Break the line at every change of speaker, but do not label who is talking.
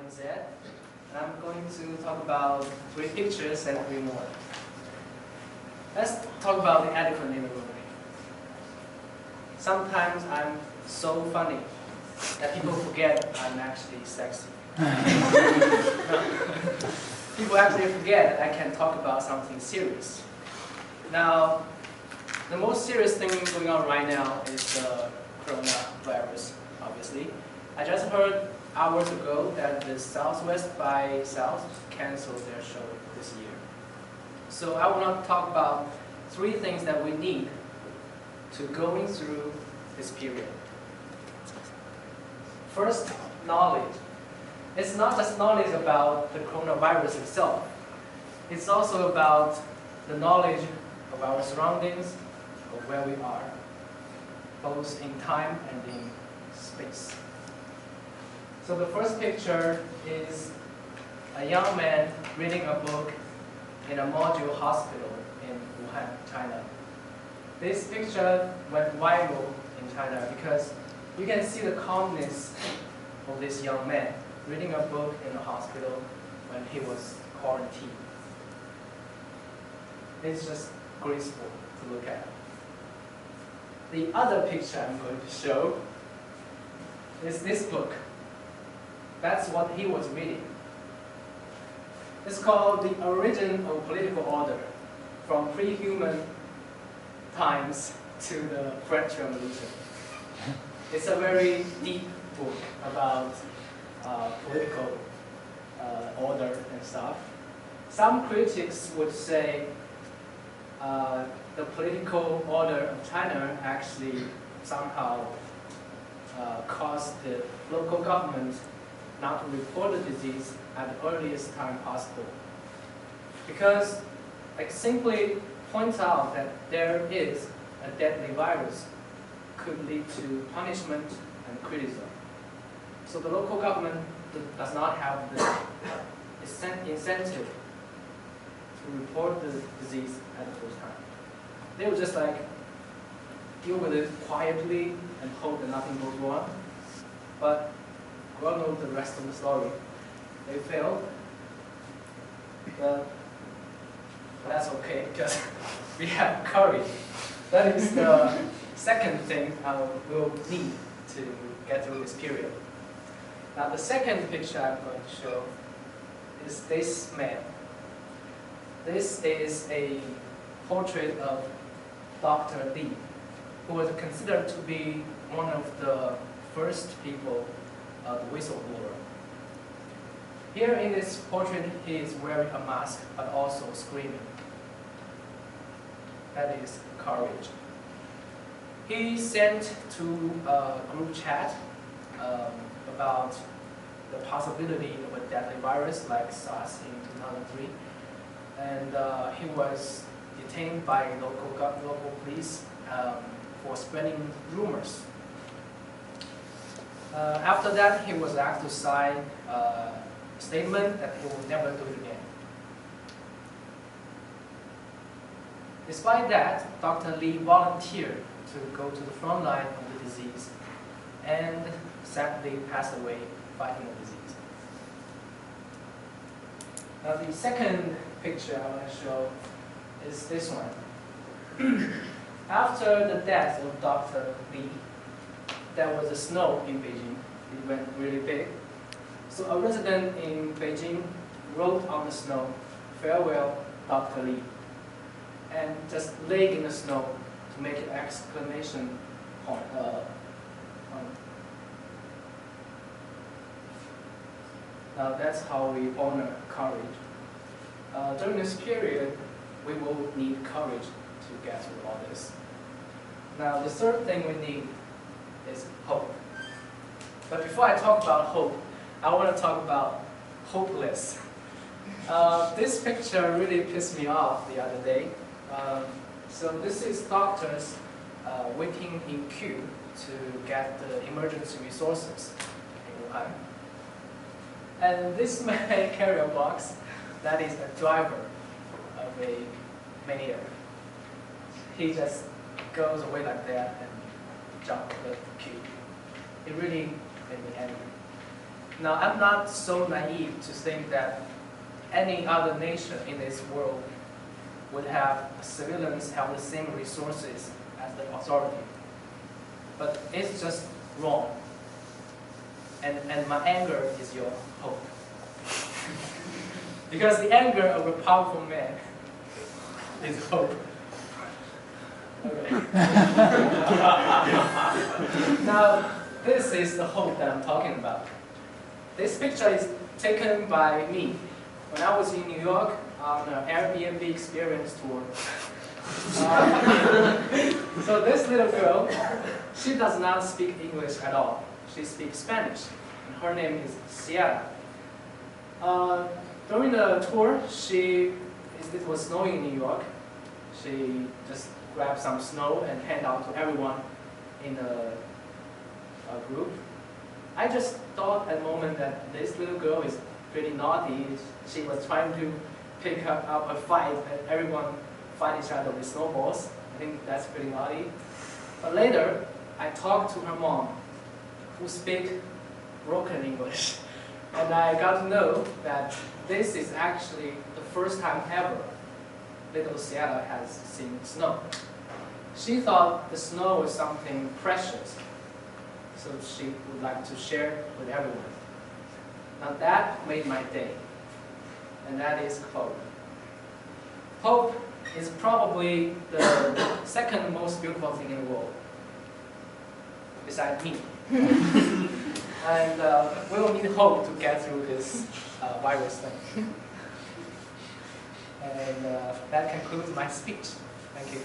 I'm Zed, and I'm going to talk about 3 pictures and 3 more. Let's talk about the elephant in the room. Sometimes I'm so funny that people forget I'm actually sexy. People actually forget that I can talk about something serious. Now, the most serious thing going on right now is the coronavirus, obviously. I just heard hours ago that the Southwest by South canceled their show this year. So I want to talk about 3 things that we need to going through this period. First, knowledge. It's not just knowledge about the coronavirus itself. It's also about the knowledge of our surroundings, of where we are, both in time and in space. So the first picture is a young man reading a book in a module hospital in Wuhan, China. This picture went viral in China because you can see the calmness of this young man reading a book in a hospital when he was quarantined. It's just graceful to look at. The other picture I'm going to show is this book. That's what he was reading. It's called The Origin of Political Order, from Pre-Human Times to the French Revolution. It's a very deep book about political order and stuff. Some critics would say the political order of China actually somehow caused the local government not to report the disease at the earliest time possible. Because it simply points out that there is a deadly virus could lead to punishment and criticism. So the local government does not have the incentive to report the disease at the first time. They would just like deal with it quietly and hope that nothing goes wrong. But we all know the rest of the story. They failed, but that's okay because we have courage. That is the second thing we'll need to get through this period. Now the second picture I'm going to show is this man. This is a portrait of Dr. Li, who was considered to be one of the first people, the whistleblower. Here in this portrait, he is wearing a mask, but also screaming. That is courage. He sent to a group chat about the possibility of a deadly virus like SARS in 2003. And he was detained by local police for spreading rumors. After that, he was asked to sign a statement that he will never do it again. Despite that, Dr. Li volunteered to go to the front line of the disease and sadly passed away fighting the disease. Now the second picture I want to show is this one. After the death of Dr. Li, there was a snow in Beijing. It went really big. So a resident in Beijing wrote on the snow, "Farewell, Dr. Li," and just laid in the snow to make an exclamation point. Now that's how we honor courage. During this period, we will need courage to get through all this. Now the third thing we need is hope. But before I talk about hope, I want to talk about hopeless. This picture really pissed me off the other day. So this is doctors waiting in queue to get the emergency resources in Wuhan. And this may carry a box that is a driver of a maniac. He just goes away like that and jumps the queue. It really made me angry. Now, I'm not so naive to think that any other nation in this world would have civilians have the same resources as the authority. But it's just wrong. And my anger is your hope. Because the anger of a powerful man is hope. Okay. Now, this is the hope that I'm talking about. This picture is taken by me when I was in New York on an Airbnb experience tour. So this little girl, she does not speak English at all. She speaks Spanish, and her name is Sierra. During the tour, it was snowing in New York. She just grabbed some snow and handed out to everyone in the group. I just thought at the moment that this little girl is pretty naughty. She was trying to pick up a fight, and everyone fight each other with snowballs. I think that's pretty naughty. But later, I talked to her mom, who speaks broken English. And I got to know that this is actually the first time ever little Sierra has seen snow. She thought the snow was something precious, so she would like to share it with everyone. Now that made my day, and that is hope. Hope is probably the second most beautiful thing in the world, besides me. And we will need hope to get through this virus thing. And that concludes my speech. Thank you.